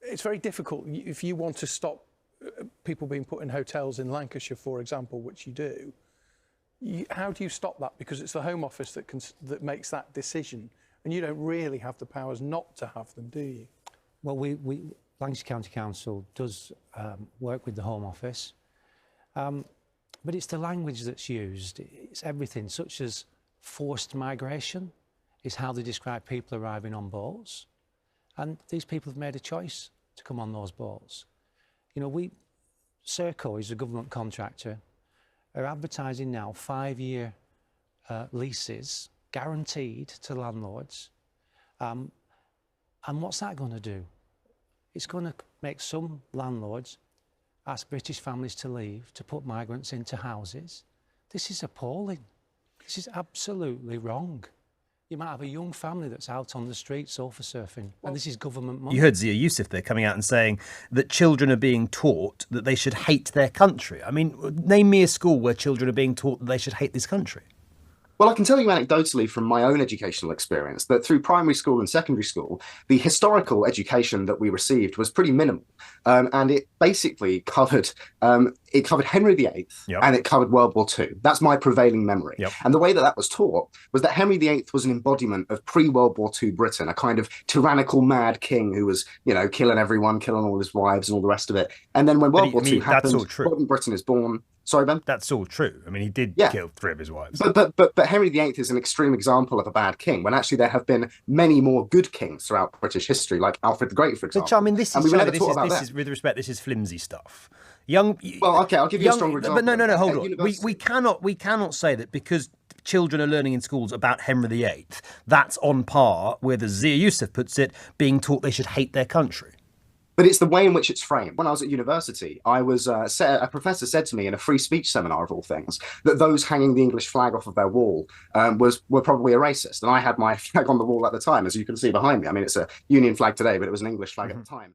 it's very difficult. If you want to stop people being put in hotels in Lancashire, for example, which you do, how do you stop that? Because it's the Home Office that makes that decision, and you don't really have the powers not to have them, do you? Well, Lancashire County Council does work with the Home Office, but it's the language that's used. It's everything, such as forced migration, is how they describe people arriving on boats. And these people have made a choice to come on those boats. You know, Serco is a government contractor, are advertising now 5-year leases, guaranteed to landlords. And what's that going to do? It's going to make some landlords ask British families to leave, to put migrants into houses. This is appalling. This is absolutely wrong. You might have a young family that's out on the street sofa surfing, and this is government money. You heard Zia Youssef there coming out and saying that children are being taught that they should hate their country. I mean, name me a school where children are being taught that they should hate this country. Well, I can tell you anecdotally from my own educational experience that through primary school and secondary school, the historical education that we received was pretty minimal. And it basically covered Henry VIII and it covered World War II. That's my prevailing memory. And the way that was taught was that Henry VIII was an embodiment of pre-World War II Britain, a kind of tyrannical mad king who was, you know, killing everyone, killing all his wives and all the rest of it. And then when World War II happened, modern Britain is born. Sorry, Ben? That's all true. I mean, he did kill 3 of his wives. But Henry VIII is an extreme example of a bad king, when actually there have been many more good kings throughout British history, like Alfred the Great, for example. But I mean, this is with respect, this is flimsy stuff. Well, okay, I'll give you a stronger example. But no, hold on. We cannot say that because children are learning in schools about Henry VIII, that's on par with, as Zia Youssef puts it, being taught they should hate their country. But it's the way in which it's framed. When I was at university, I was a professor said to me in a free speech seminar of all things that those hanging the English flag off of their wall were probably a racist. And I had my flag on the wall at the time, as you can see behind me. I mean, it's a Union flag today, but it was an English flag at the time.